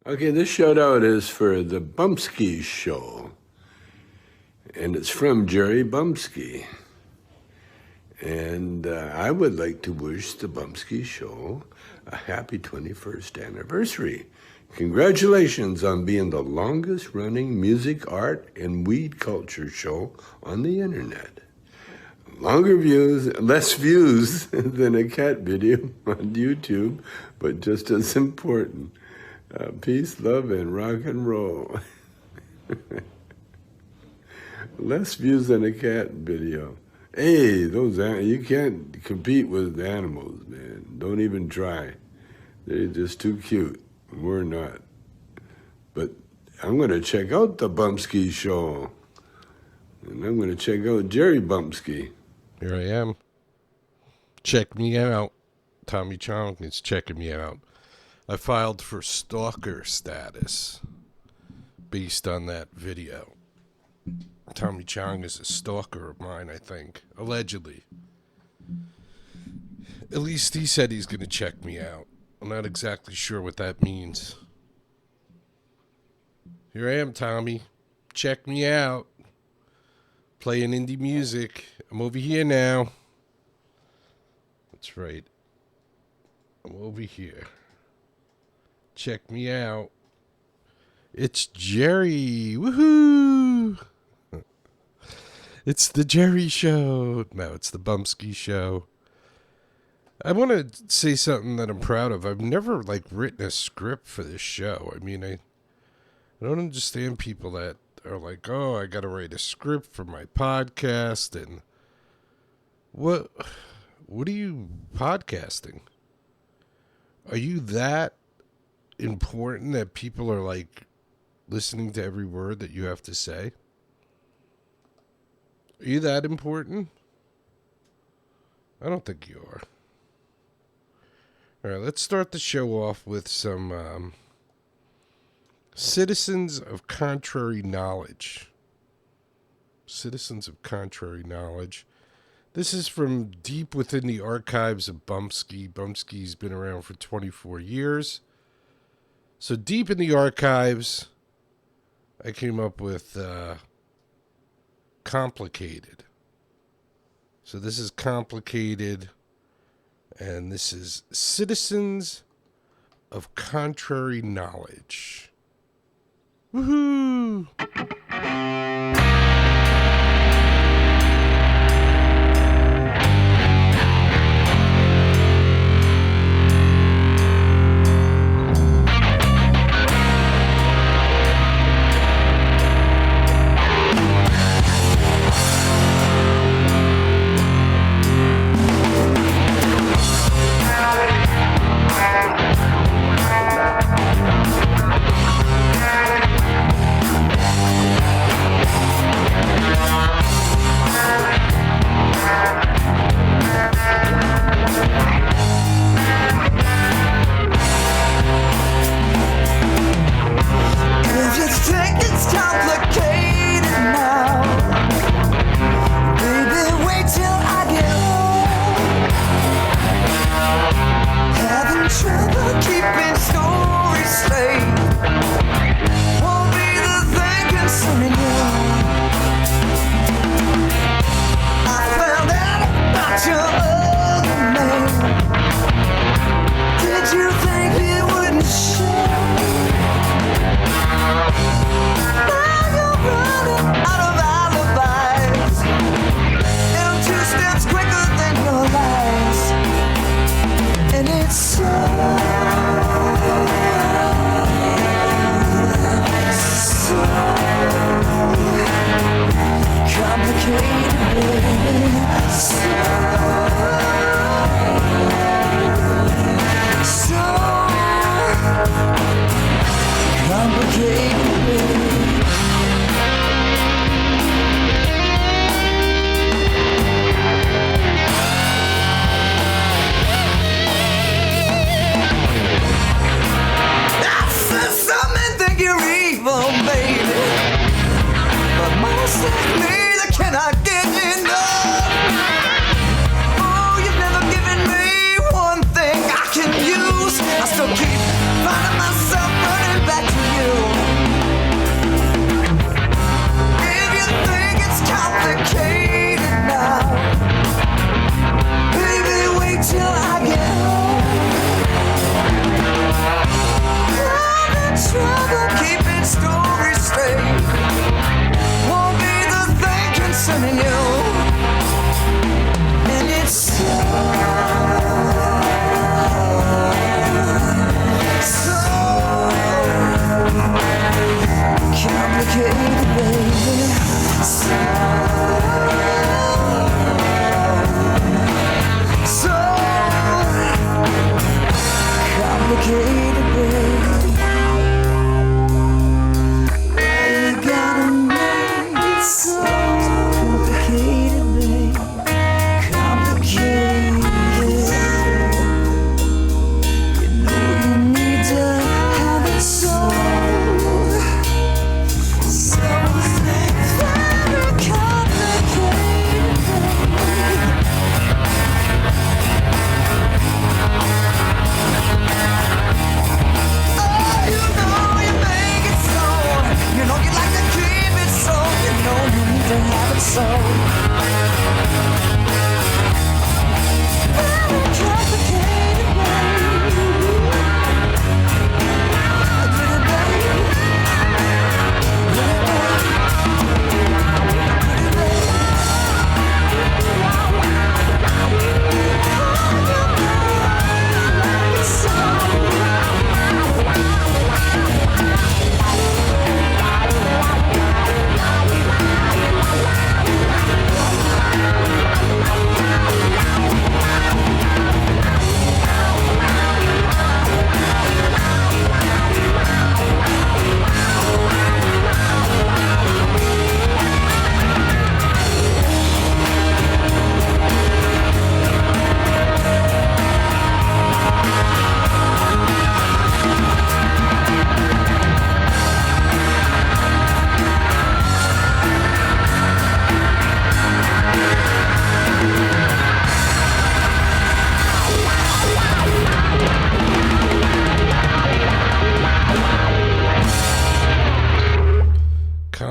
Okay, this shout out is for the Bumpskey show. And it's from Jerry Bumpskey. And I would like to wish the Bumpskey show a happy 21st anniversary. Congratulations on being the longest running music, art, and weed culture show on the internet. Less views than a cat video on YouTube, but just as important. Peace, love, and rock and roll. Less views than a cat video. Hey, you can't compete with animals, man. Don't even try. They're just too cute. We're not. But I'm going to check out the Bumpskey show. And I'm going to check out Jerry Bumpskey. Here I am. Check me out. Tommy Chong is checking me out. I filed for stalker status based on that video. Tommy Chong is a stalker of mine, I think. Allegedly. At least he said he's going to check me out. I'm not exactly sure what that means. Here I am, Tommy. Check me out. Playing indie music. I'm over here now. That's right. I'm over here. Check me out. It's Jerry. Woohoo! It's the Jerry Show. No, it's the Bumpskey Show. I want to say something that I'm proud of. I've never, written a script for this show. I mean, I don't understand people that are like, oh, I got to write a script for my podcast. And what are you podcasting? Are you that important that people are, listening to every word that you have to say? Are you that important? I don't think you are. All right, let's start the show off with some citizens of contrary knowledge. Citizens of contrary knowledge. This is from deep within the archives of Bumpskey. Bumpskey's been around for 24 years. So deep in the archives, I came up with complicated. So this is complicated, and this is citizens of contrary knowledge. Woohoo! Still keep finding myself running back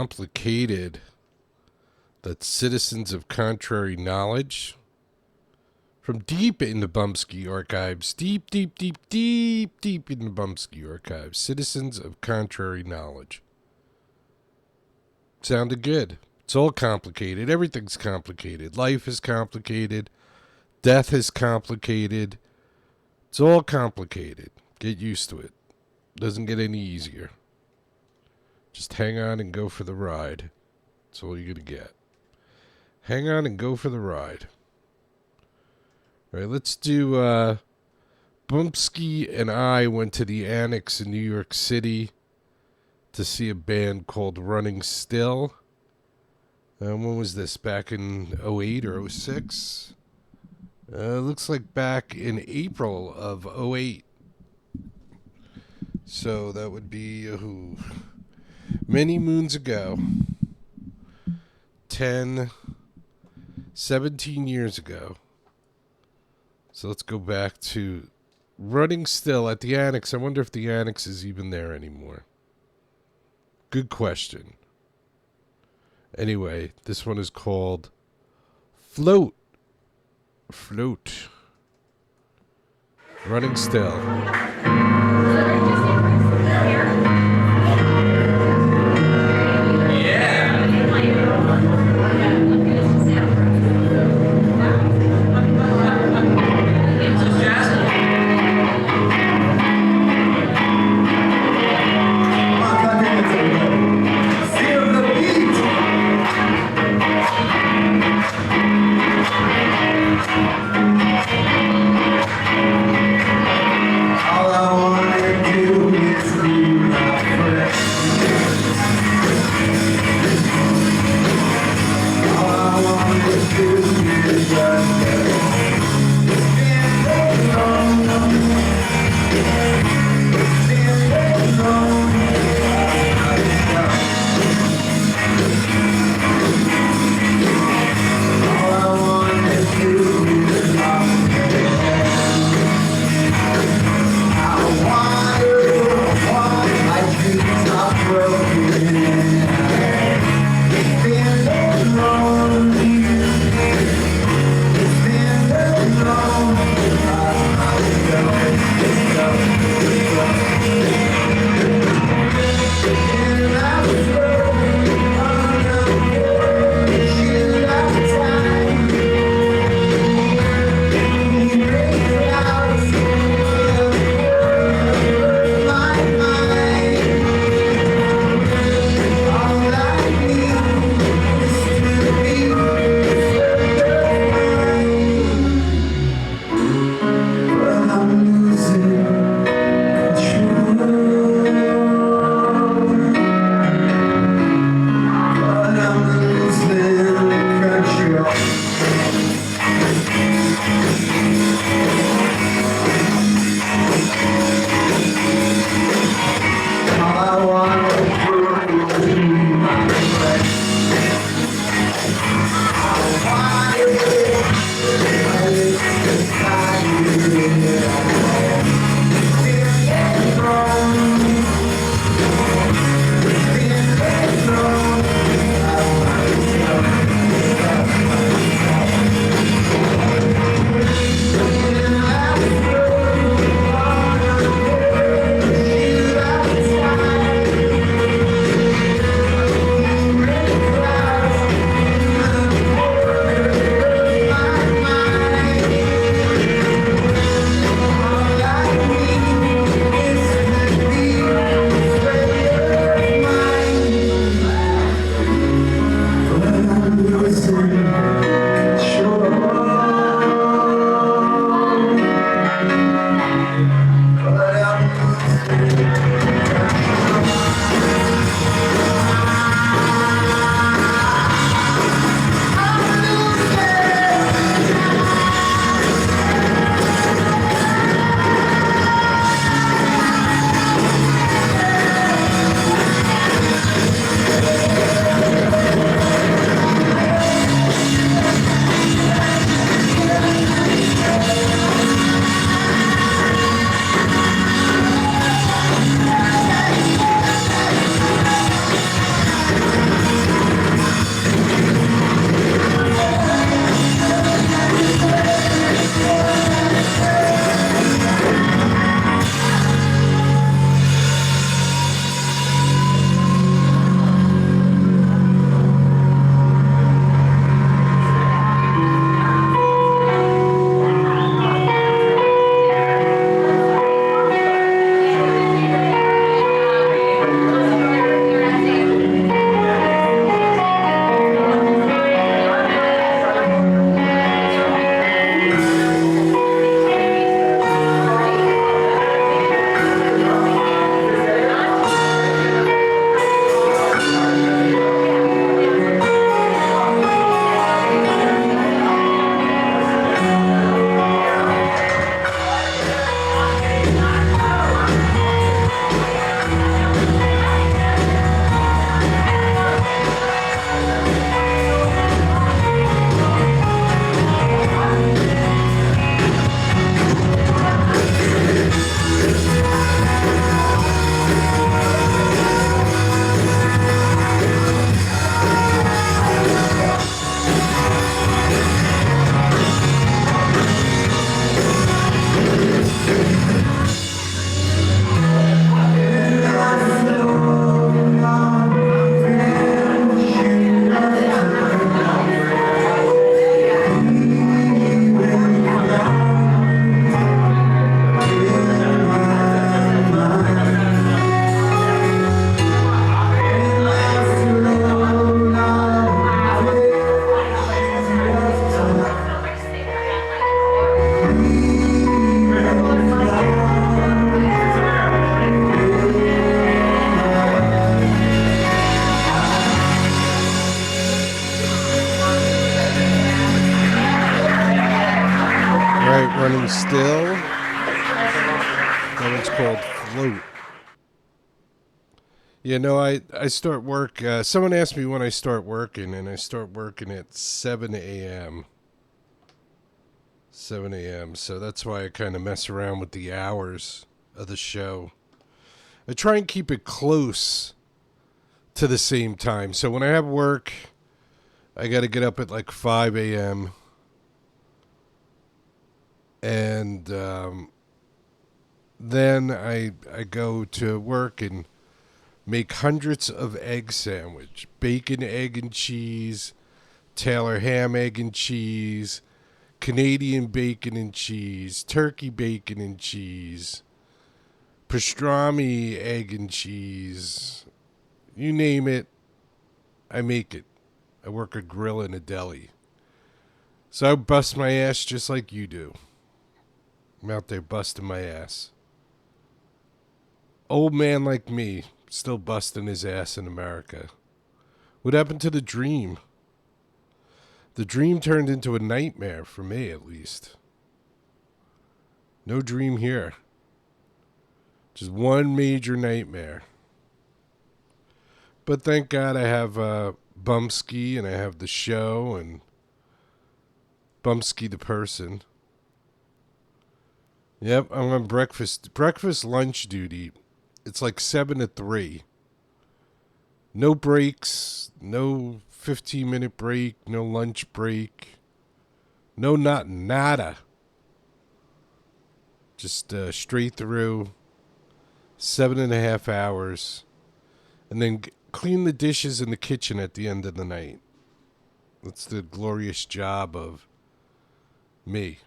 complicated that citizens of contrary knowledge from deep in the Bumpskey archives, deep in the Bumpskey archives, citizens of contrary knowledge. Sounded good. It's all complicated. Everything's complicated. Life is complicated. Death is complicated. It's all complicated. Get used to it. Doesn't get any easier. Just hang on and go for the ride. That's all you're going to get. Hang on and go for the ride. All right, let's do... Bumpskey and I went to the Annex in New York City to see a band called Running Still. When was this? Back in 08 or 06? Looks like back in April of 08. So that would be many moons ago. 17 years ago. So let's go back to Running Still at the Annex. I wonder if the Annex is even there anymore. Good question. Anyway, this one is called Float. Float. Running Still. All Running Still. That one's called Float. You know, I start work. Someone asked me when I start working, and I start working at 7 a.m. 7 a.m. So that's why I kind of mess around with the hours of the show. I try and keep it close to the same time. So when I have work, I got to get up at like 5 a.m. And then I go to work and make hundreds of egg sandwich. Bacon, egg, and cheese. Taylor ham, egg, and cheese. Canadian bacon and cheese. Turkey bacon and cheese. Pastrami, egg, and cheese. You name it, I make it. I work a grill in a deli. So I bust my ass just like you do. I'm out there busting my ass. Old man like me, still busting his ass in America. What happened to the dream? The dream turned into a nightmare, for me at least. No dream here. Just one major nightmare. But thank God I have Bumpskey and I have the show and Bumpskey the person. Yep, I'm on breakfast lunch duty. It's like 7 to 3. No breaks, no 15-minute break, no lunch break. No nada. Just straight through 7.5 hours. And then clean the dishes in the kitchen at the end of the night. That's the glorious job of me.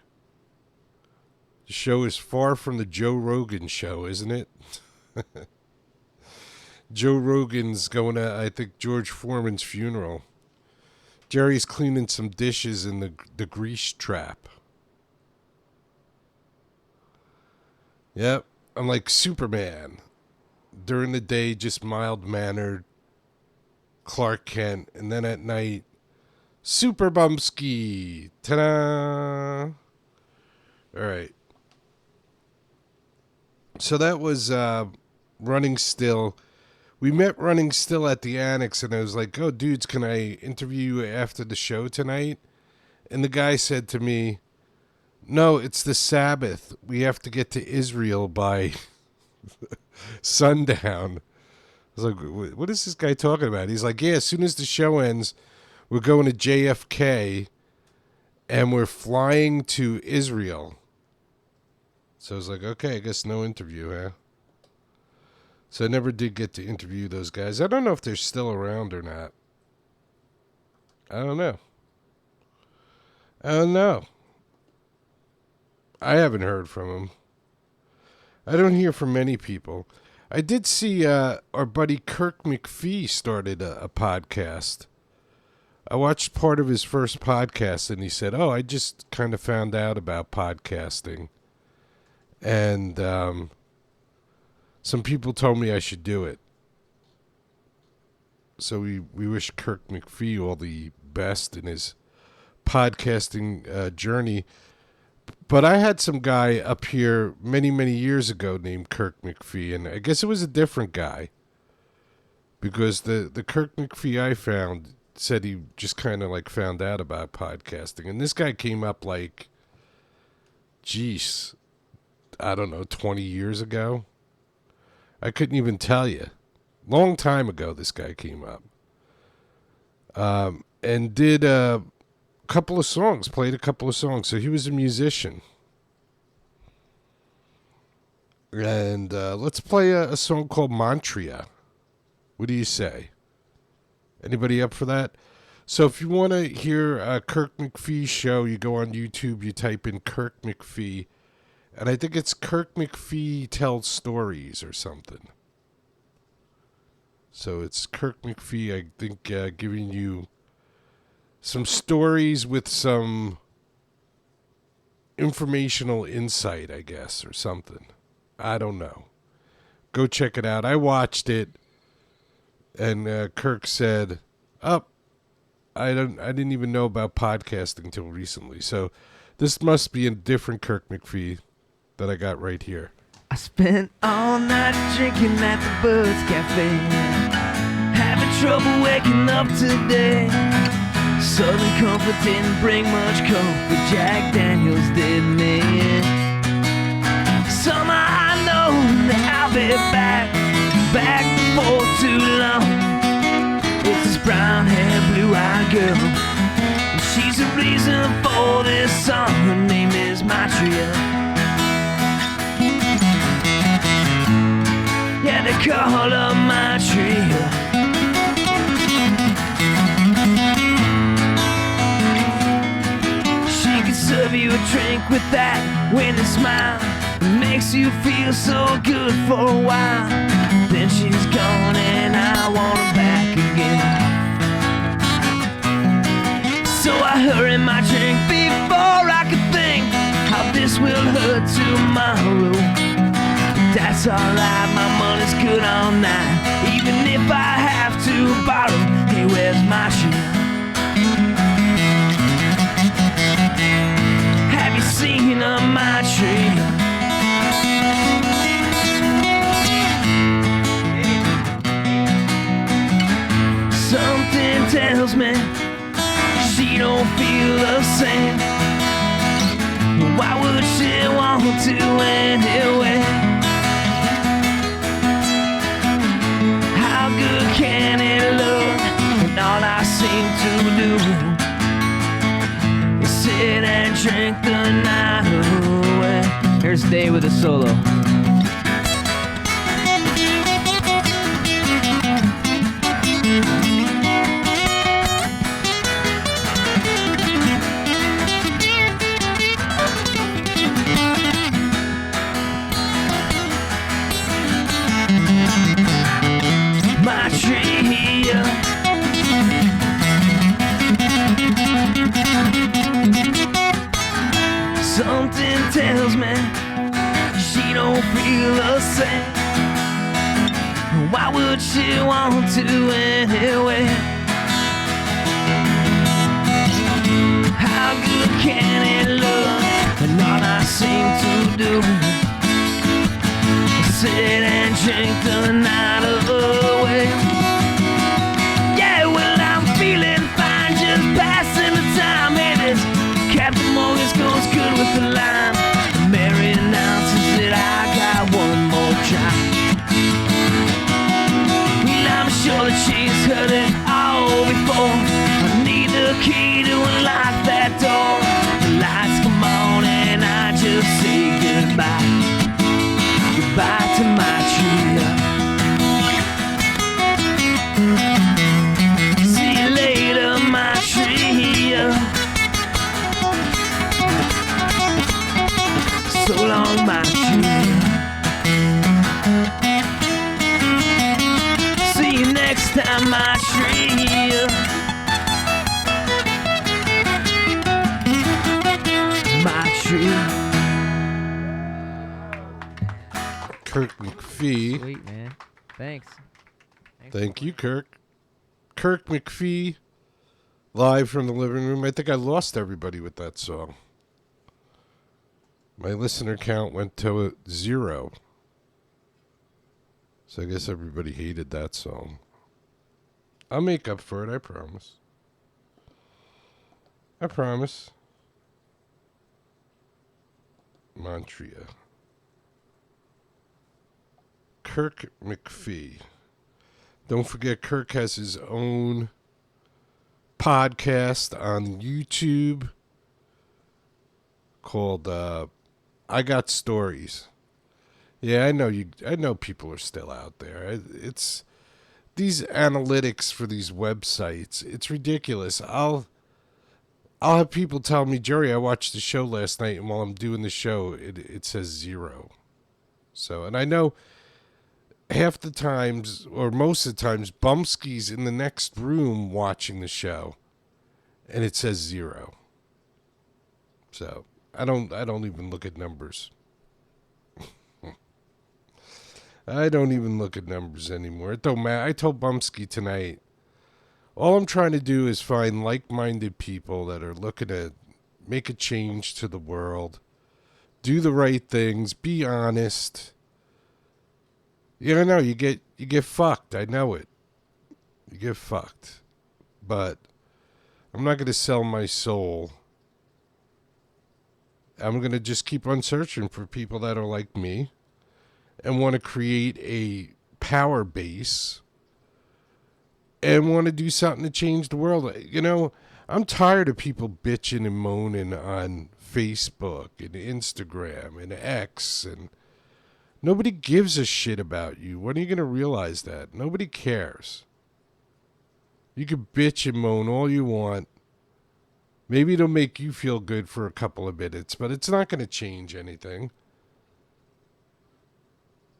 The show is far from the Joe Rogan show, isn't it? Joe Rogan's going to, I think, George Foreman's funeral. Jerry's cleaning some dishes in the grease trap. Yep, I'm like Superman. During the day, just mild-mannered Clark Kent. And then at night, Super Bumpskey. Ta-da! All right. So that was Running Still. We met Running Still at the Annex, and I was like, oh, dudes, can I interview you after the show tonight? And the guy said to me, no, it's the Sabbath. We have to get to Israel by sundown. I was like, what is this guy talking about? He's like, yeah, as soon as the show ends, we're going to JFK, and we're flying to Israel. So I was like, okay, I guess no interview, huh? So I never did get to interview those guys. I don't know if they're still around or not. I don't know. I haven't heard from them. I don't hear from many people. I did see our buddy Kirk McPhee started a podcast. I watched part of his first podcast, and he said, oh, I just kind of found out about podcasting. And some people told me I should do it. So we wish Kirk McPhee all the best in his podcasting journey. But I had some guy up here many, many years ago named Kirk McPhee, and I guess it was a different guy. Because the Kirk McPhee I found said he just kind of like found out about podcasting. And this guy came up like, geez, I don't know, 20 years ago. I couldn't even tell you. Long time ago, this guy came up. And did a couple of songs, played a couple of songs. So he was a musician. And let's play a song called Mantria. What do you say? Anybody up for that? So if you want to hear Kirk McPhee's show, you go on YouTube, you type in Kirk McPhee. And I think it's Kirk McPhee Tells Stories or something. So it's Kirk McPhee, I think, giving you some stories with some informational insight, I guess, or something. I don't know. Go check it out. I watched it, and Kirk said, I didn't even know about podcasting until recently. So This must be a different Kirk McPhee that I got right here. I spent all night drinking at the Bud's Cafe, having trouble waking up today. Southern Comfort didn't bring much comfort, Jack Daniels did me. Somehow I know that I'll be back before too long. It's this brown-haired, blue-eyed girl, and she's the reason for this song. Her name is Matria. Yeah, they call her Matria. She can serve you a drink with that winning smile. It makes you feel so good for a while. Then she's gone and I want her back again. So I hurry my drink before I could think how this will hurt tomorrow. But that's alright, my money's good all night, even if I have to borrow. Hey, where's my share? Have you seen my tree? Something tells me she don't feel the same. Why would she want to anyway? How good can it look? And all I seem to do is sit and drink the night away. Here's Dave with a solo. My tree, something tells me she don't feel the same. Why would she want to anyway? How good can it look? And all I seem to do is sit and drink the night away. Yeah, well, I'm feeling fine, just passing the time. Hey, this Captain Morgan's goes good with the line. Mary announces that I got one more try. Well, I'm sure that she's heard it all before. I need the key to unlock that door. The lights come on and I just say goodbye. Goodbye to my tree. See you later, my tree. So long, my tree. See you next time, my tree. My tree. Kirk McPhee. Sweet, man. Thanks. Thank you, Kirk. Kirk McPhee, live from the living room. I think I lost everybody with that song. My listener count went to 0. So I guess everybody hated that song. I'll make up for it, I promise. I promise. Montreal. Kirk McPhee. Don't forget, Kirk has his own podcast on YouTube called I Got Stories. Yeah, I know people are still out there. It's these analytics for these websites. It's ridiculous. I'll have people tell me, Jerry, I watched the show last night, and while I'm doing the show, it says 0. So, and I know half the times, or most of the times, Bumpskey's in the next room watching the show, and it says 0. So I don't even look at numbers. I don't even look at numbers anymore. It don't matter. I told Bumpskey tonight, all I'm trying to do is find like-minded people that are looking to make a change to the world, do the right things, be honest. I know you get fucked. I know it. You get fucked. But I'm not going to sell my soul. I'm going to just keep on searching for people that are like me and want to create a power base and want to do something to change the world. I'm tired of people bitching and moaning on Facebook and Instagram and X, and nobody gives a shit about you. When are you going to realize that? Nobody cares. You can bitch and moan all you want. Maybe it'll make you feel good for a couple of minutes, but it's not going to change anything.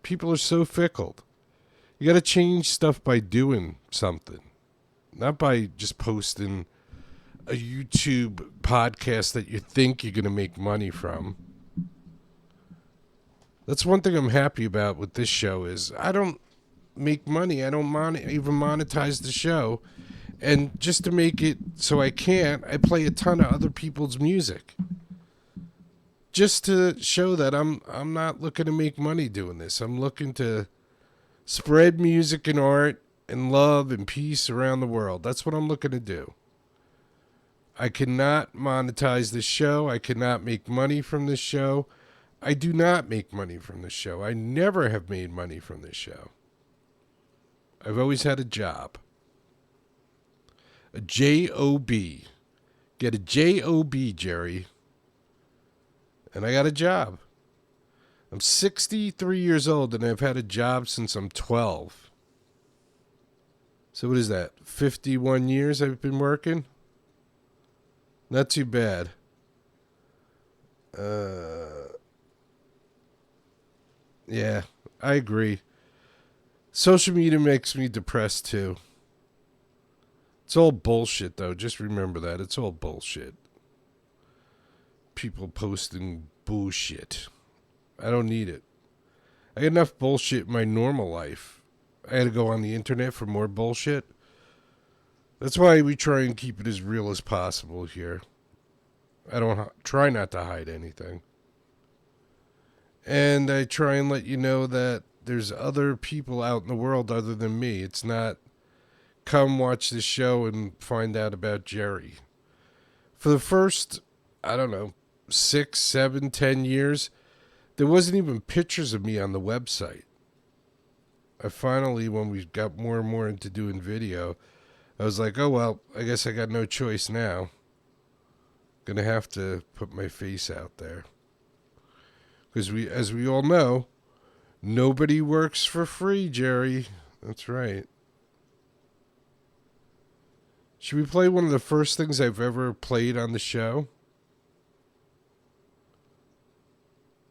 People are so fickle. You got to change stuff by doing something, not by just posting a YouTube podcast that you think you're going to make money from. That's one thing I'm happy about with this show is I don't make money. I don't even monetize the show. And just to make it so I play a ton of other people's music. Just to show that I'm not looking to make money doing this. I'm looking to spread music and art and love and peace around the world. That's what I'm looking to do. I cannot monetize this show. I cannot make money from this show. I do not make money from this show. I never have made money from this show. I've always had a job. A J-O-B. Get a J-O-B, Jerry. And I got a job. I'm 63 years old and I've had a job since I'm 12. So what is that? 51 years I've been working? Not too bad. Yeah, I agree. Social media makes me depressed too. It's all bullshit, though. Just remember that. It's all bullshit. People posting bullshit. I don't need it. I got enough bullshit in my normal life. I had to go on the internet for more bullshit. That's why we try and keep it as real as possible here. I don't try not to hide anything. And I try and let you know that there's other people out in the world other than me. It's not come watch this show and find out about Jerry. For the first, 6, 7, 10 years, there wasn't even pictures of me on the website. I finally, when we got more and more into doing video, I was like, oh, well, I guess I got no choice now. Gonna have to put my face out there. Because as we all know, nobody works for free, Jerry. That's right. Should we play one of the first things I've ever played on the show?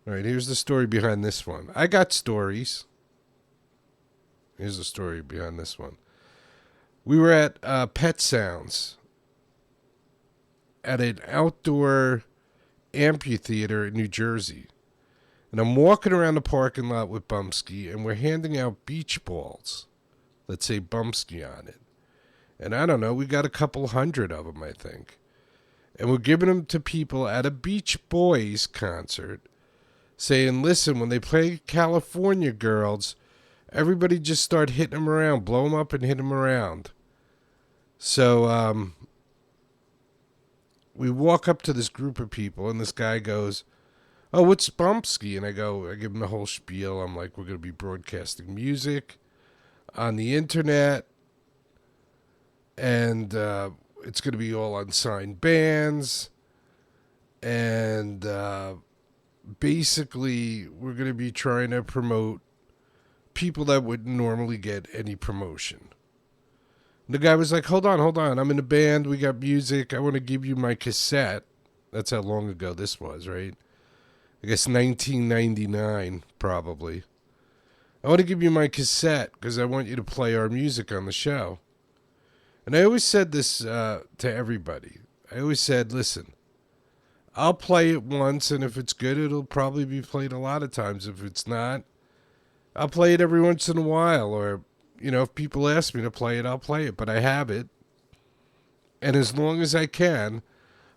All right, here's the story behind this one. I got stories. Here's the story behind this one. We were at Pet Sounds at an outdoor amphitheater in New Jersey. And I'm walking around the parking lot with Bumpskey, and we're handing out beach balls that say Bumpskey on it. And I don't know, we got a couple hundred of them, I think. And we're giving them to people at a Beach Boys concert, saying, listen, when they play California Girls, everybody just start hitting them around, blow them up and hit them around. So we walk up to this group of people, and this guy goes, oh, what's Bumpskey? And I give him the whole spiel. I'm like, we're going to be broadcasting music on the internet. And it's going to be all unsigned bands. And basically, we're going to be trying to promote people that wouldn't normally get any promotion. And the guy was like, hold on. I'm in a band. We got music. I want to give you my cassette. That's how long ago this was, right? I guess 1999, probably. I want to give you my cassette because I want you to play our music on the show. And I always said this to everybody. I always said, listen, I'll play it once, and if it's good, it'll probably be played a lot of times. If it's not, I'll play it every once in a while. Or, if people ask me to play it, I'll play it. But I have it. And as long as I can,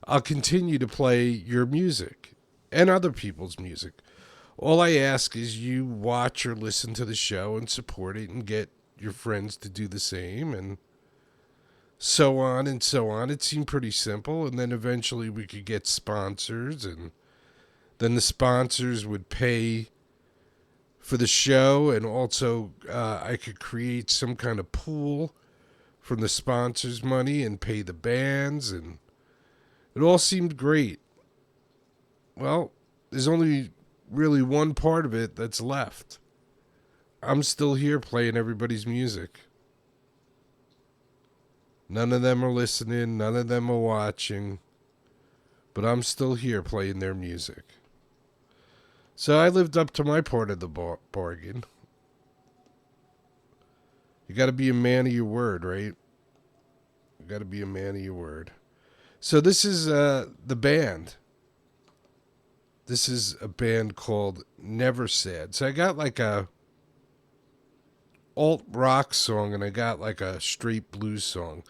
I'll continue to play your music and other people's music. All I ask is you watch or listen to the show and support it and get your friends to do the same and so on and so on. It seemed pretty simple. And then eventually we could get sponsors, and then the sponsors would pay for the show, and also I could create some kind of pool from the sponsors' money and pay the bands, and it all seemed great. Well, there's only really one part of it that's left. I'm still here playing everybody's music. None of them are listening, none of them are watching, but I'm still here playing their music. So I lived up to my part of the bargain. You got to be a man of your word, right? You got to be a man of your word. So this is the band. This is a band called Never Sad. So I got like a alt rock song and I got like a straight blues song.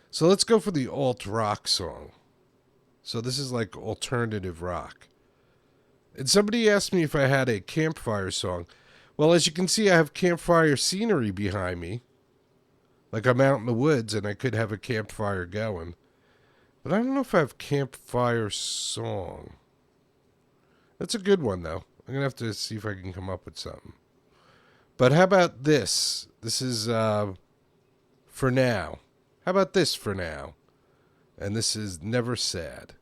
So let's go for the alt rock song. So this is like alternative rock. And somebody asked me if I had a campfire song. Well, as you can see, I have campfire scenery behind me. Like I'm out in the woods and I could have a campfire going. But I don't know if I have campfire song. That's a good one, though. I'm going to have to see if I can come up with something. But how about this? This is For Now. How about this For Now? And this is Never Sad.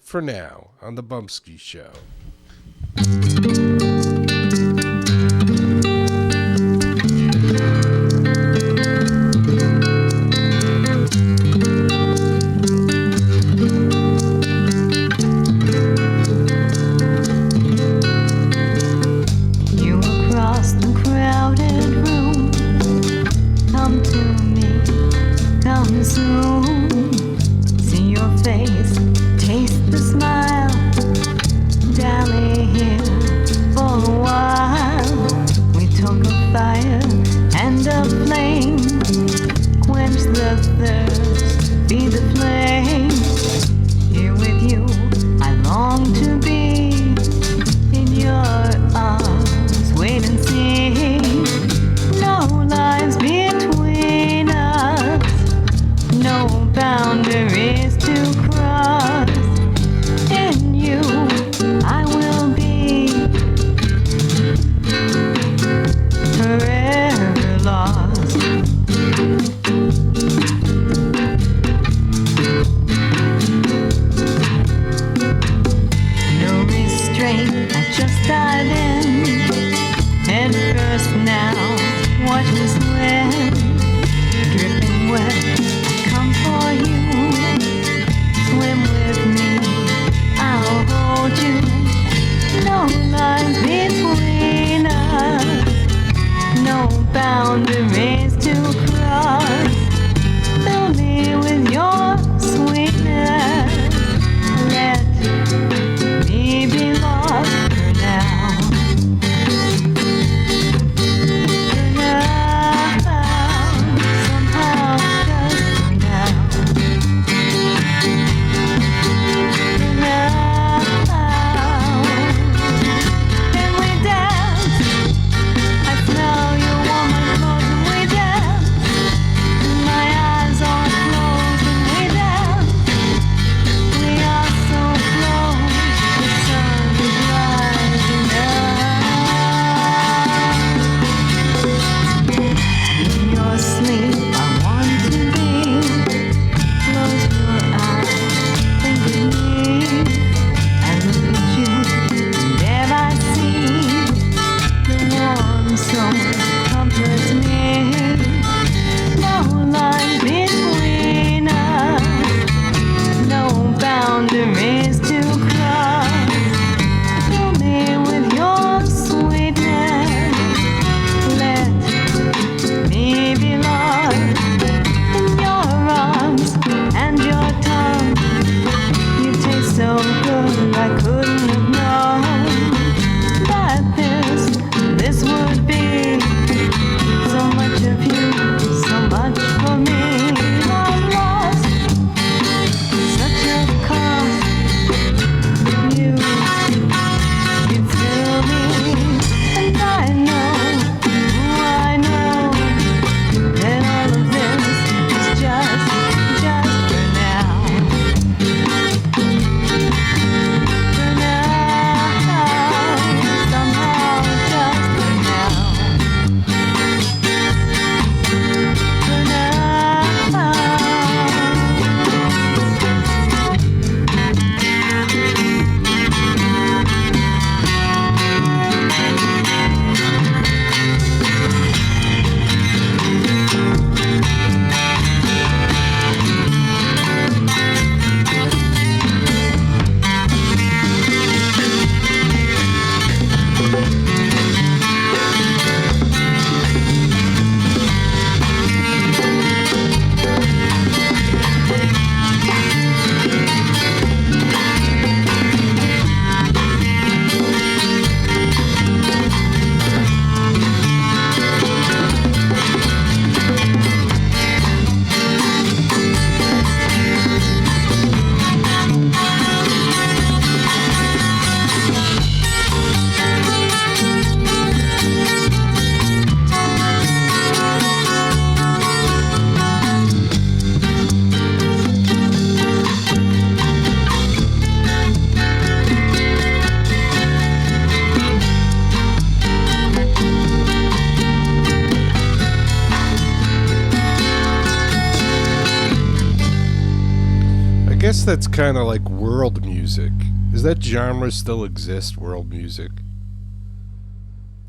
For Now on the Bumpskey Show. You across the crowded room, come to me, come soon. See your face, taste the smile, dally here for a while. We took a fire and a flame, quench the thirst, feed the flame. Here with you, I long to be in your arms, wait and see. No lines between us, no boundaries to cross. In you, I will be forever lost. No restraint, I just dive in. Head first now, watch me swim. Dripping wet, I come for you. Swim with me, I'll hold you. No lines between us, no boundaries to cross. Fill me with your sweetness. Let me be lost for now. For now, somehow, just for now. For now, can we dance? I smell your woman clothes and we dance. guess that's kind of like world music. Does that genre still exist, world music?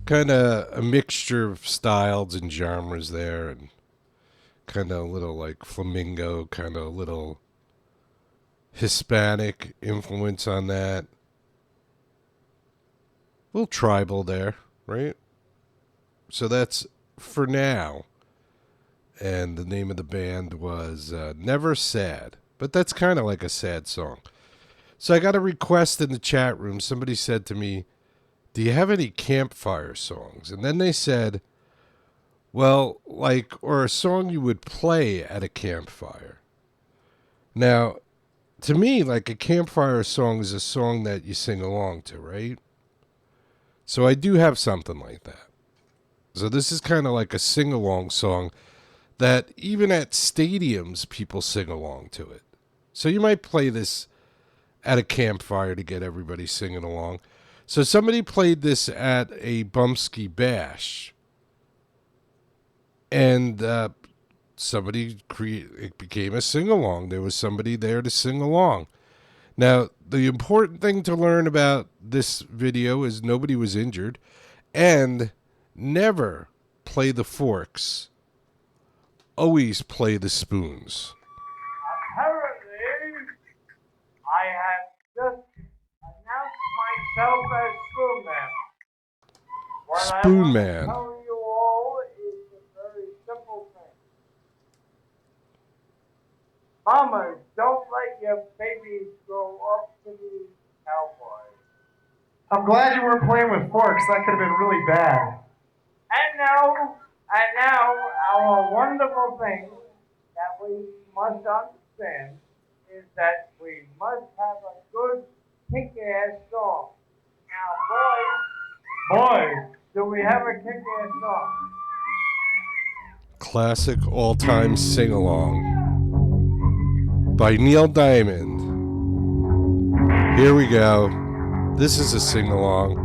Kind of a mixture of styles and genres there, and kind of a little like flamingo, kind of a little Hispanic influence on that. A little tribal there, right? So that's For Now. And the name of the band was Never Sad. But that's kind of like a sad song. So I got a request in the chat room. Somebody said to me, do you have any campfire songs? And then they said, well, like, or a song you would play at a campfire. Now, to me, like a campfire song is a song that you sing along to, right? So I do have something like that. So this is kind of like a sing-along song that even at stadiums, people sing along to it. So you might play this at a campfire to get everybody singing along. So somebody played this at a Bumpskey bash. And it became a sing-along. There was somebody there to sing along. Now, the important thing to learn about this video is nobody was injured. And never play the forks. Always play the spoons. Apparently, I have just announced myself as Spoon Man. What Spoon I want Man. to tell you all is a very simple thing. Mamas, don't let your babies grow up to be cowboys. I'm glad you weren't playing with forks. That could have been really bad. And now, our wonderful thing that we must understand is that we must have a good kick-ass song. Now, boys, do we have a kick-ass song? Classic all-time sing-along by Neil Diamond. Here we go. This is a sing-along.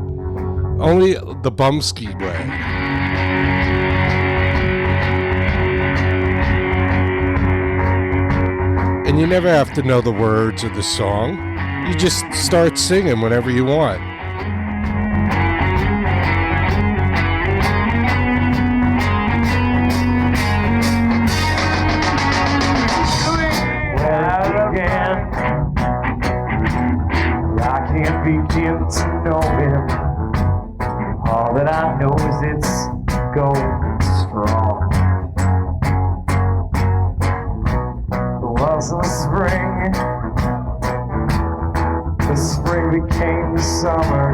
Only the Bumpskey way. And you never have to know the words of the song. You just start singing whenever you want. Well, again, I can't begin to know him. All that I know is it's going strong. It was the spring. The spring became the summer.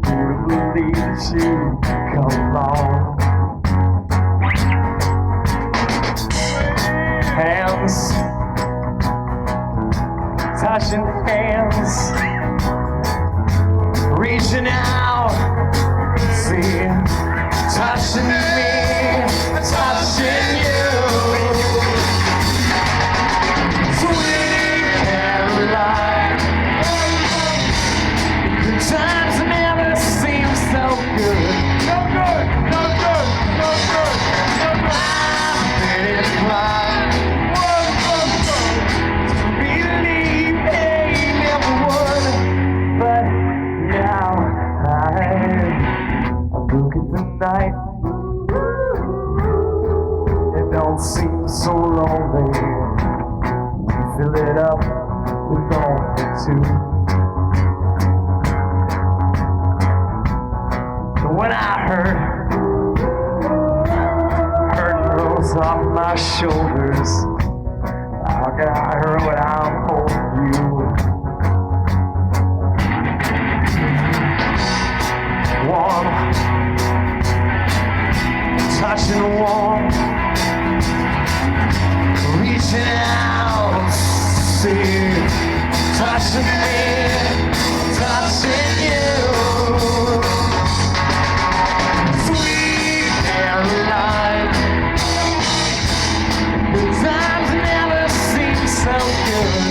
Who would believe that you'd come along? Hands, touching hands, reaching out, see, touching me, touching you. Sweet Caroline, the times never seem so good. No good, no good, no good, no good. I've been inclined. Night, it don't seem so lonely. You fill it up with only two. But when I heard rolls off my shoulders, how can I hurt when I'm holding you? Warm, touching warm, reaching out, see, touching me, touching you. Sweet Caroline, the times never seem so good.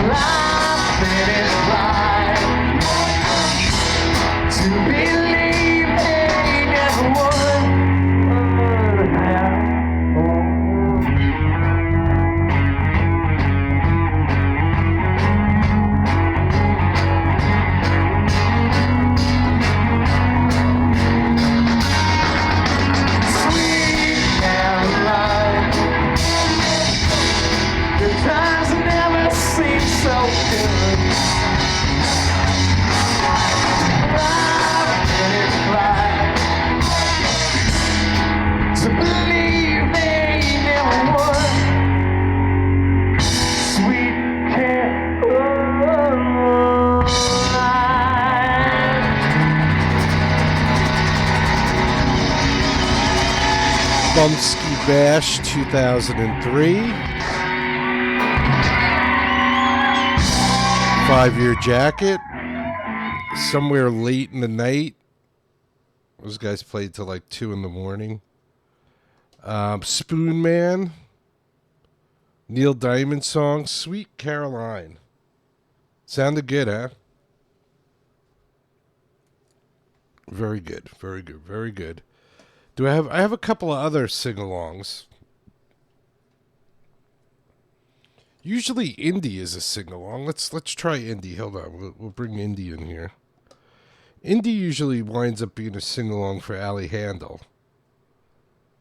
I've been inclined to believe in everyone. Bumpskey Bash 2003. 5-Year Jacket. Somewhere late in the night. Those guys played till like 2 in the morning. Spoon Man. Neil Diamond song, Sweet Caroline. Sounded good, huh? Very good, very good, very good. I have a couple of other sing-alongs. Usually Indy is a sing-along. Let's try Indy. Hold on, we'll bring Indy in here. Indy usually winds up being a sing-along for Allie Handel.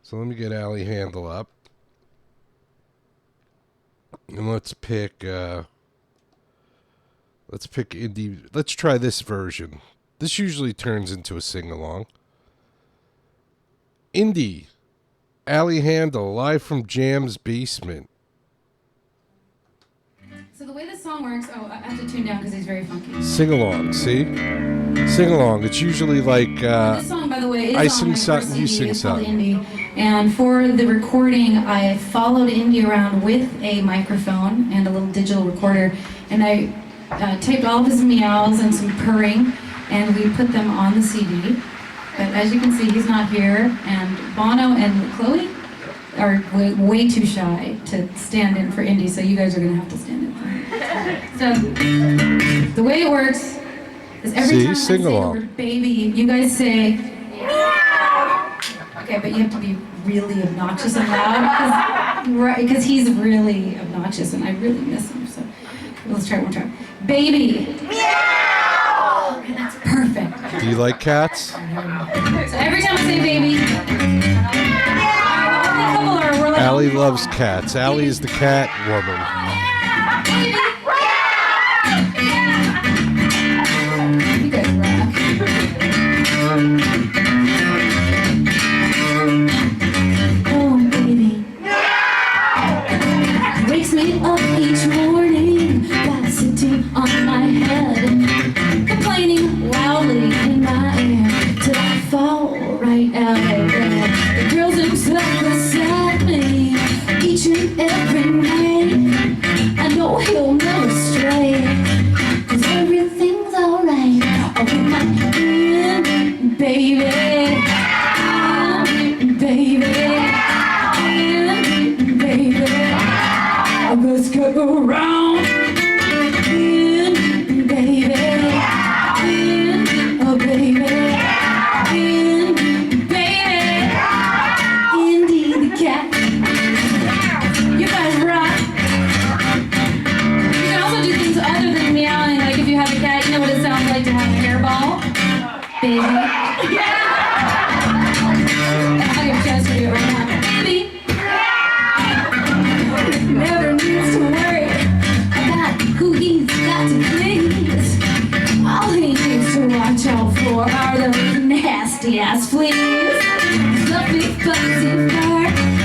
So let me get Allie Handel up. And let's pick Indy. Let's try this version. This usually turns into a sing-along. Indy, Allie Handel, live from Jam's basement. So the way this song works, I have to tune down because he's very funky. Sing-along, see? Sing-along. It's usually like... this song, by the way, is I on sing my something, first you CD. sing It's called something. Indy. And for the recording, I followed Indy around with a microphone and a little digital recorder. And I taped all of his meows and some purring, and we put them on the CD. But as you can see, he's not here. And Bono and Chloe are way too shy to stand in for Indy, so you guys are going to have to stand in for him. So the way it works is every time I say the word baby, you guys say, meow! Okay, but you have to be really obnoxious and loud, because he's really obnoxious, and I really miss him. So let's try it one time. Baby! Meow! Okay, that's perfect. Do you like cats? So every time I say baby, Allie loves cats. Allie is the cat woman. You guys rock. Oh, baby. Wakes me up each morning while sitting on my head, complaining loudly in my ear till I fall right out of bed. The girls themselves beside me each and every night. I know he'll never stray, 'cause everything's alright. I'll be my baby, baby, baby. Let's go around, baby, oh baby. Indy the cat. You guys rock. You can also do things other than meowing. Like if you have a cat, you know what it sounds like to have a hairball? Baby. I'll give a chance to do it right now. Baby. Never needs to worry about who he's got to please. All he needs to watch out for are the nasty ass fleas. Fluffy, fuzzy fur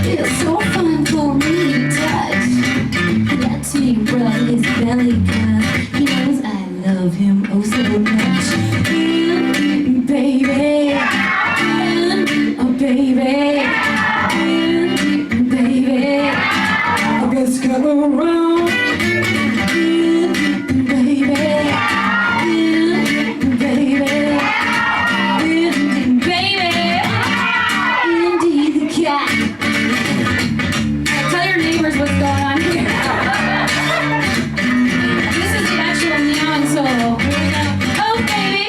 is so fun for me to touch. He lets me rub his belly 'cause he knows I love him oh so much. Baby, oh baby, baby, let's go around. Baby, baby. Indy the cat. Tell your neighbors what's going on here. This is the actual meowing solo. Here we go. Oh, baby.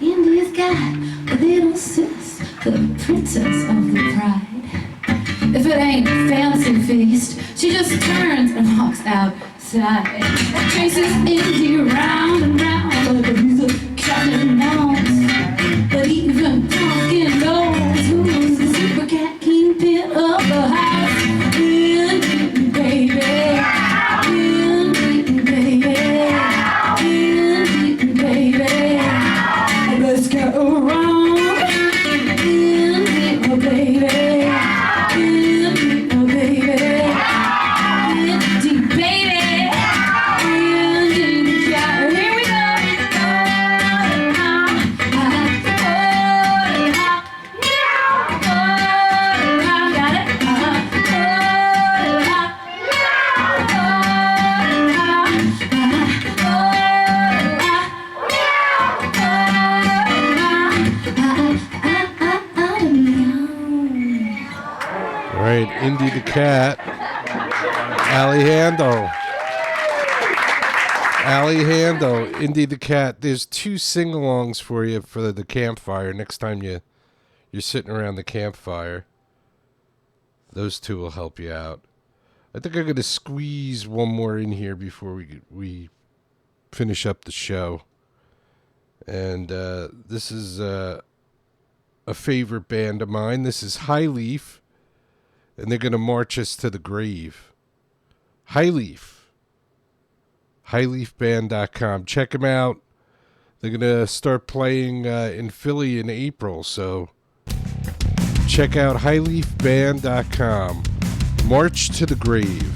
Indy's got a little sis, the princess of the pride. If it ain't fancy feast, she just turns and walks outside. Chases Indy round and round like a piece of cotton Indy the Cat, Allie Hando, Indy the Cat. There's 2 sing-alongs for you for the campfire. Next time you're sitting around the campfire, those 2 will help you out. I think I'm going to squeeze one more in here before we finish up the show. And this is a favorite band of mine. This is High Leaf, and they're going to march us to the grave. High Leaf. HighLeafBand.com. Check them out. They're going to start playing in Philly in April, so check out HighLeafBand.com. March to the grave.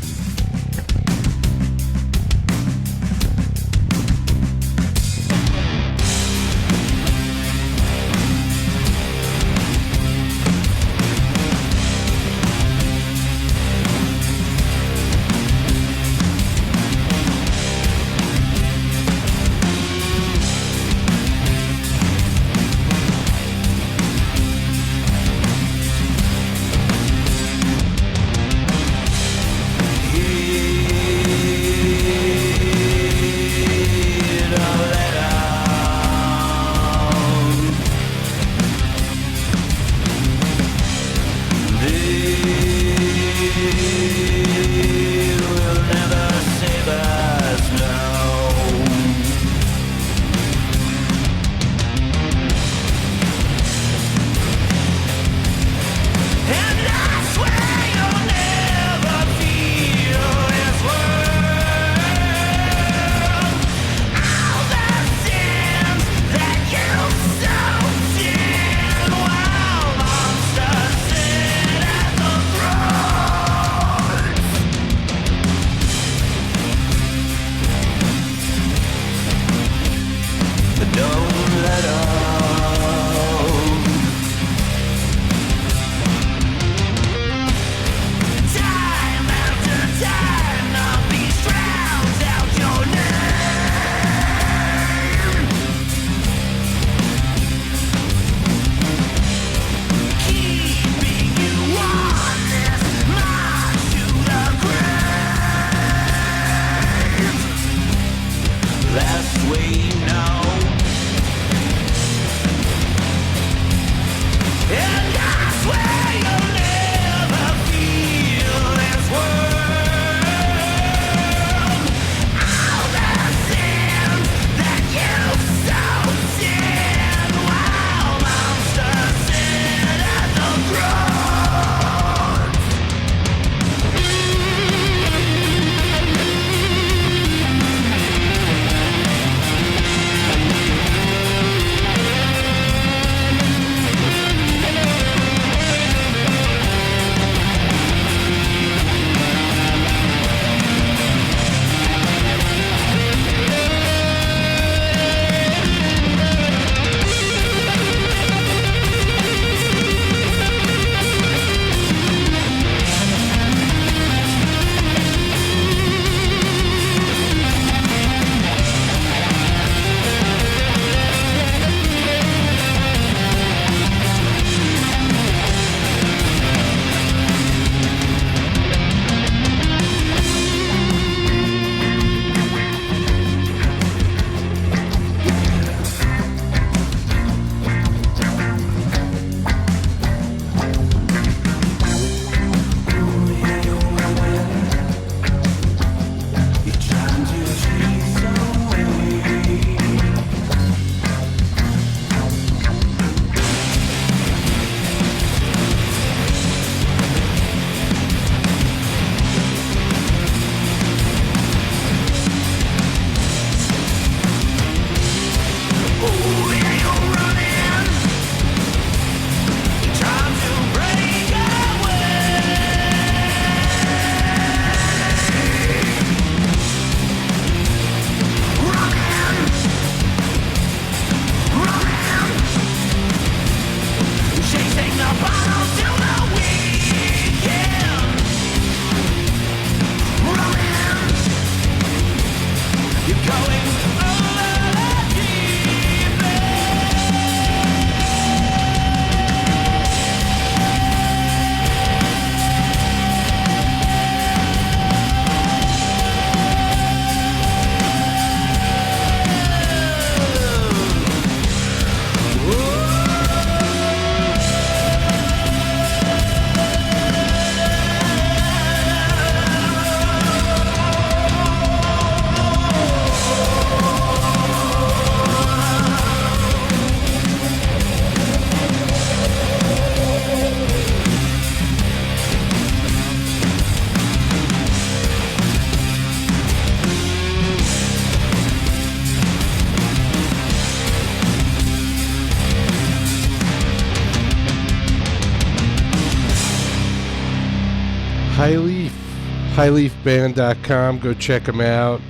highleafband.com. Go check them out.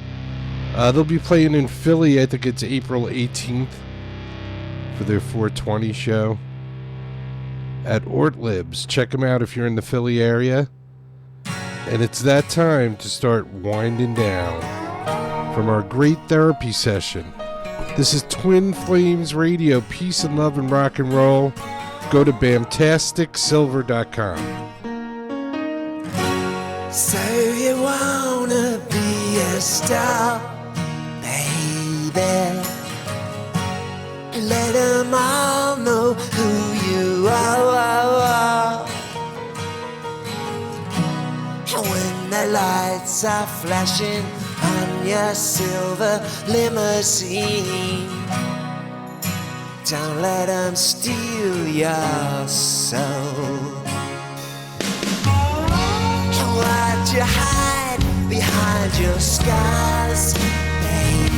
They'll be playing in Philly. I think it's April 18th for their 420 show at Ortlibs. Check them out if you're in the Philly area. And it's that time to start winding down from our great therapy session. This is Twin Flames Radio, peace and love and rock and roll. Go to BAMtasticSilver.com. So you wanna be a star, baby? Let them all know who you are. And when the lights are flashing on your silver limousine, don't let them steal your soul. Why'd you hide behind your scars, baby?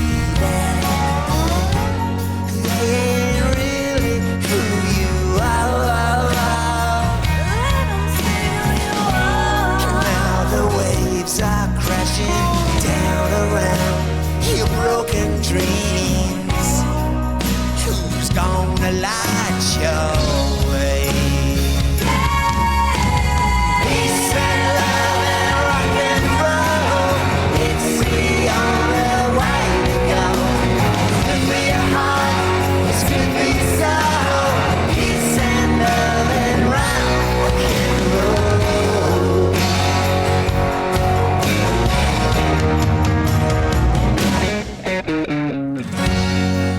They ain't really who you are. Now the waves are crashing down around your broken dreams. Who's gonna light your way? Peace and love and rock and roll, it's the only way to go. Good for your heart, it's good for your soul. Peace and love and rock and roll.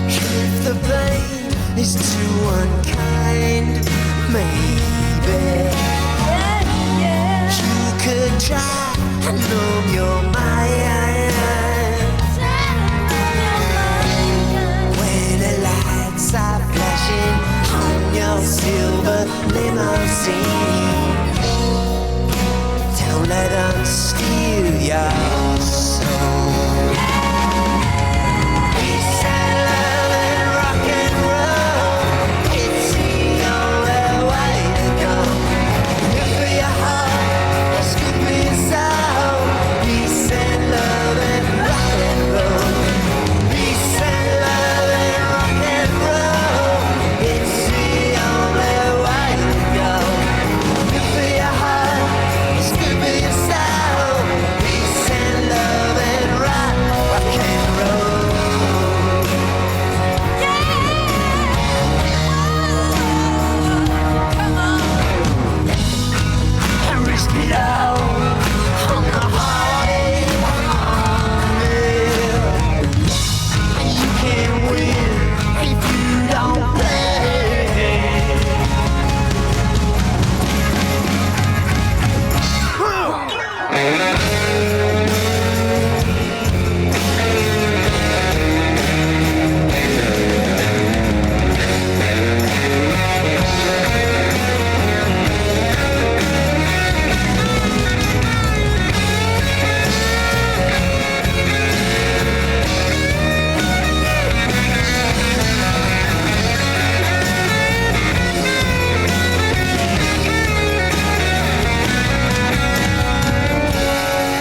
If the blame is too unkind, maybe you could try and numb your mind. When the lights are flashing on your silver limousine, don't let them steal your soul. Peace and love and rock and roll, it's the only way to go. Good for your heart, it's good for your soul. Peace and love and rock and roll. Peace and love and rock and roll, it's the only way to go. Good for your heart, it's good for your soul. Peace and love and rock and roll. I risk it all on the heartache, yeah. You can't win if you don't play.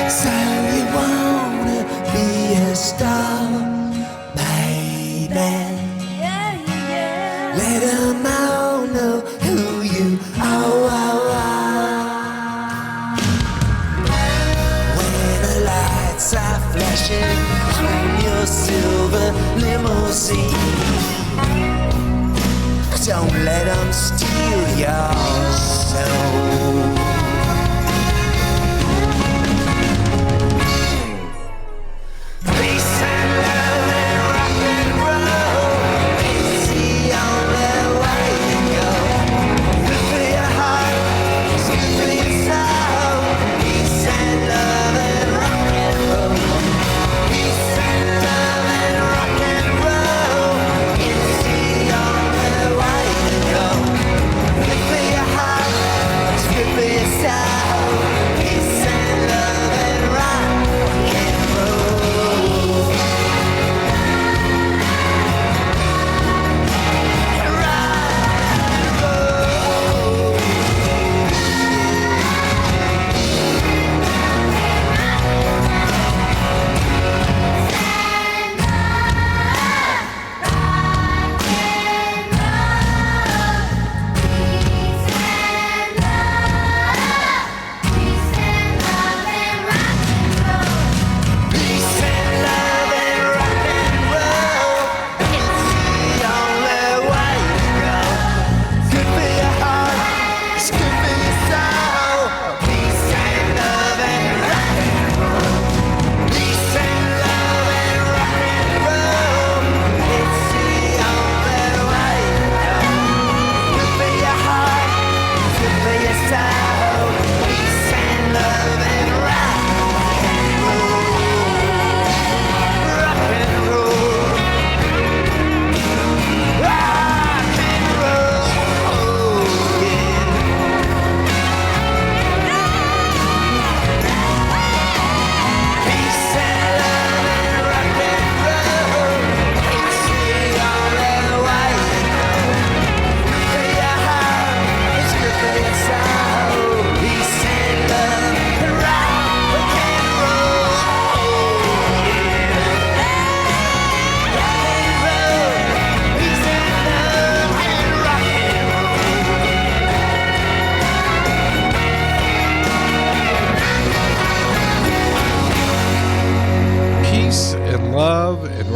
So you wanna be a star, baby? Let them all know who you are. When the lights are flashing on your silver limousine, don't let them steal your soul. Peace and love and rock and roll, it's the only way to go. Good for your heart, it's good for your soul. Peace and love and rock and roll. Peace and love and rock and roll, it's the only way to go. Good for your heart, it's good for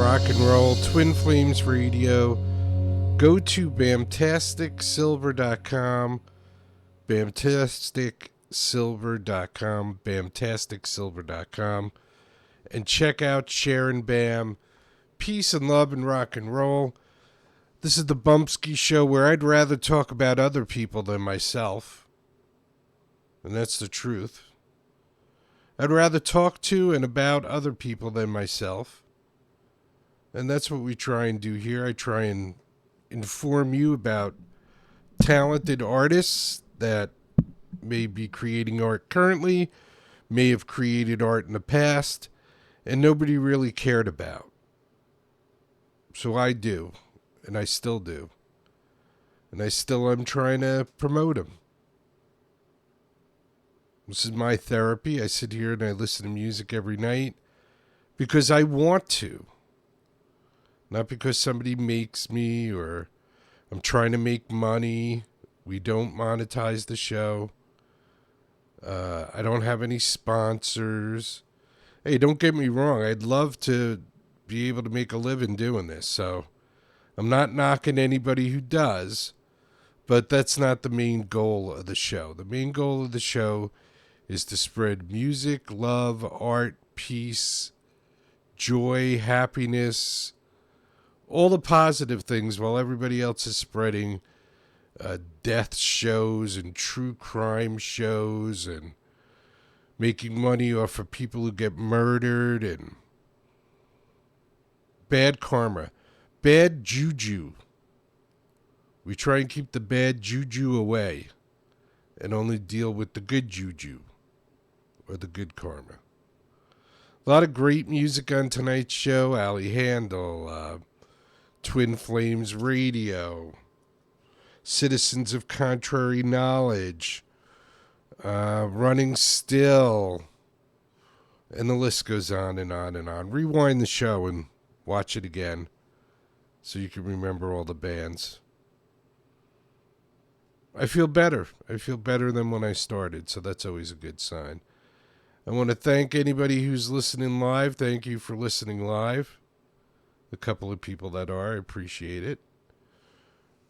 rock and roll, Twin Flames Radio. Go to bamtasticsilver.com, bamtasticsilver.com, bamtasticsilver.com, and check out Sharon Bam. Peace and love and rock and roll. This is the Bumpskey Show, where I'd rather talk about other people than myself. And that's the truth. I'd rather talk to and about other people than myself. And that's what we try and do here. I try and inform you about talented artists that may be creating art currently, may have created art in the past, and nobody really cared about. So I do, and I still do. And I still am trying to promote them. This is my therapy. I sit here and I listen to music every night because I want to. Not because somebody makes me or I'm trying to make money. We don't monetize the show. I don't have any sponsors. Hey, don't get me wrong. I'd love to be able to make a living doing this. So I'm not knocking anybody who does, but that's not the main goal of the show. The main goal of the show is to spread music, love, art, peace, joy, happiness, all the positive things, while everybody else is spreading death shows and true crime shows and making money off of people who get murdered and bad karma, bad juju. We try and keep the bad juju away and only deal with the good juju. Or the good karma. A lot of great music on tonight's show. Ali Handel, Twin Flames Radio, Citizens of Contrary Knowledge, Running Still, and the list goes on and on and on. Rewind the show and watch it again so you can remember all the bands. I feel better. I feel better than when I started, so that's always a good sign. I want to thank anybody who's listening live. Thank you for listening live. The couple of people that are, I appreciate it.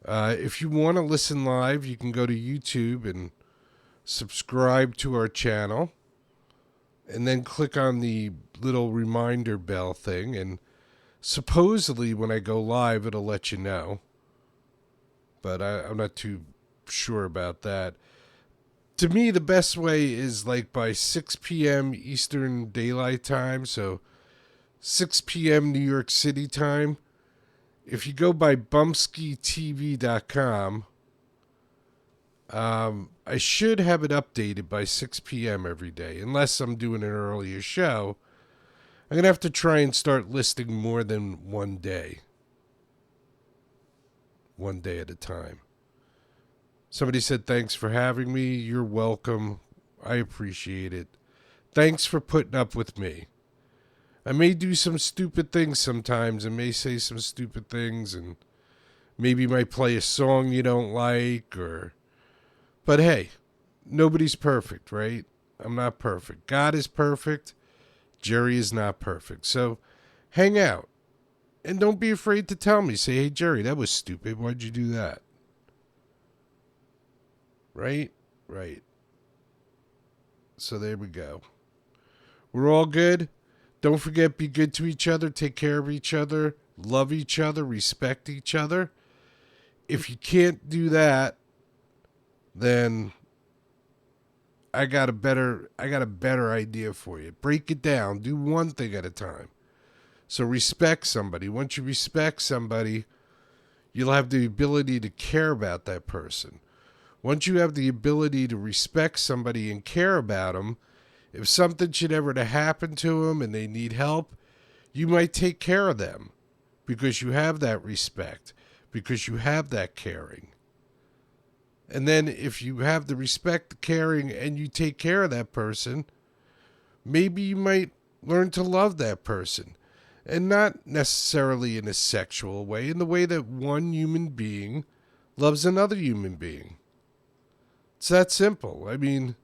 If you want to listen live, you can go to YouTube and subscribe to our channel. And then click on the little reminder bell thing. And supposedly when I go live, it'll let you know. But I'm not too sure about that. To me, the best way is like by 6 p.m. Eastern Daylight Time, so 6 p.m. New York City time. If you go by bumpskeytv.com, I should have it updated by 6 p.m. every day, unless I'm doing an earlier show. I'm going to have to try and start listing more than one day. One day at a time. Somebody said, thanks for having me. You're welcome. I appreciate it. Thanks for putting up with me. I may do some stupid things sometimes. I may say some stupid things and maybe might play a song you don't like but hey, nobody's perfect, right? I'm not perfect. God is perfect. Jerry is not perfect. So hang out. And don't be afraid to tell me. Say, hey, Jerry, that was stupid. Why'd you do that? Right? Right. So there we go. We're all good. Don't forget, be good to each other. Take care of each other. Love each other. Respect each other. If you can't do that, then I got a better idea for you. Break it down. Do one thing at a time. So respect somebody. Once you respect somebody, you'll have the ability to care about that person. Once you have the ability to respect somebody and care about them, if something should ever to happen to them and they need help, you might take care of them because you have that respect, because you have that caring. And then if you have the respect, the caring, and you take care of that person, maybe you might learn to love that person. And not necessarily in a sexual way, in the way that one human being loves another human being. It's that simple. I mean,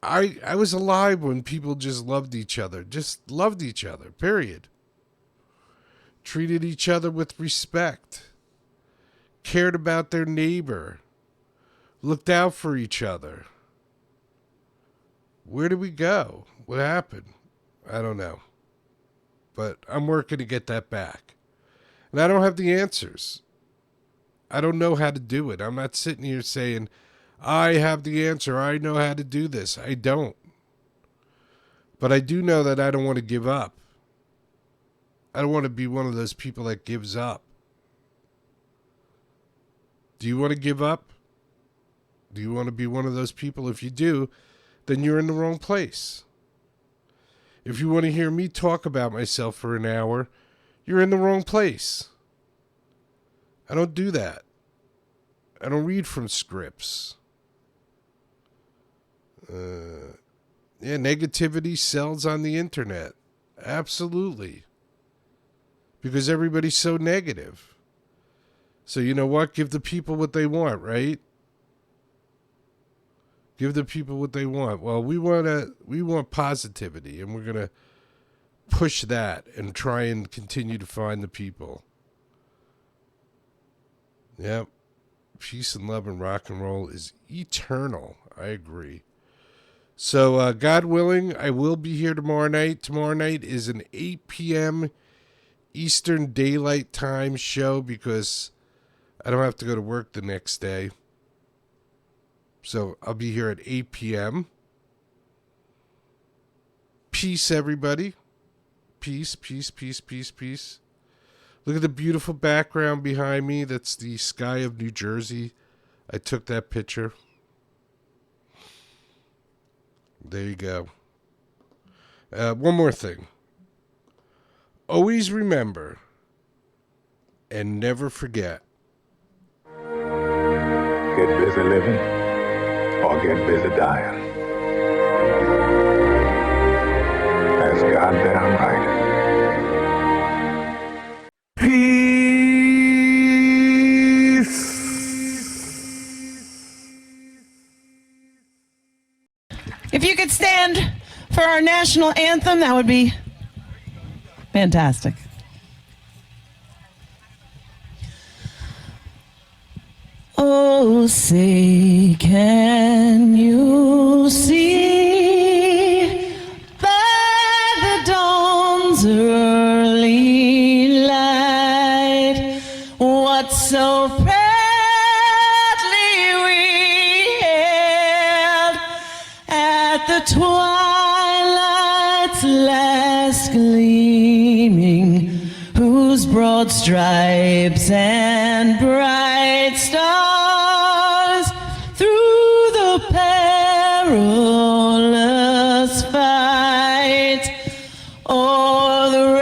I was alive when people just loved each other. Just loved each other, period. treated each other with respect, cared about their neighbor, looked out for each other. Where did we go? What happened? I don't know. But I'm working to get that back. And I don't have the answers. I don't know how to do it. I'm not sitting here saying, I have the answer. I know how to do this. I don't. But I do know that I don't want to give up. I don't want to be one of those people that gives up. Do you want to give up? Do you want to be one of those people? If you do, then you're in the wrong place. If you want to hear me talk about myself for an hour, you're in the wrong place. I don't do that. I don't read from scripts. Negativity sells on the internet. Absolutely. Because everybody's so negative. So you know what? Give the people what they want, right? Give the people what they want. Well, we want positivity, and we're going to push that and try and continue to find the people. Yep. Peace and love and rock and roll is eternal. I agree. So, God willing, I will be here tomorrow night. Tomorrow night is an 8 p.m. Eastern Daylight Time show because I don't have to go to work the next day. So, I'll be here at 8 p.m. Peace, everybody. Peace, peace, peace, peace, peace. Look at the beautiful background behind me. That's the sky of New Jersey. I took that picture. There you go. One more thing. Always remember and never forget. Get busy living or get busy dying. That's goddamn right. If you could stand for our national anthem, that would be fantastic. Oh, say, can you see by the dawn's early light what so proudly we hailed at the twilight's last gleaming, whose broad stripes and bright stars through the perilous fight o'er the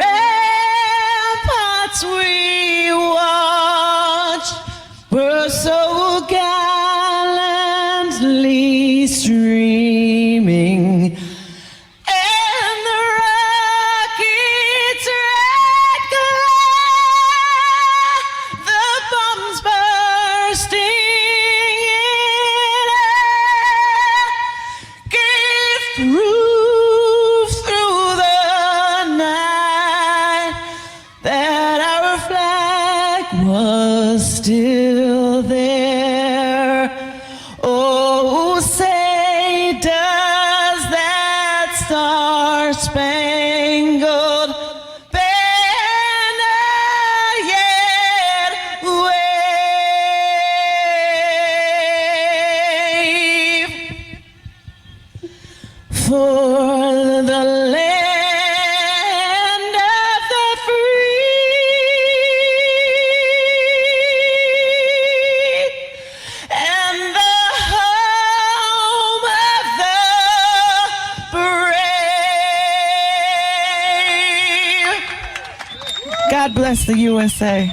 ramparts we watched were so gallantly streaming. And the rocket's red glare, the bombs bursting in air, gave proof through the night that our flag was still there. Oh, say, does that star-spangled banner yet wave for the land of the free and the home of the brave? God bless the USA.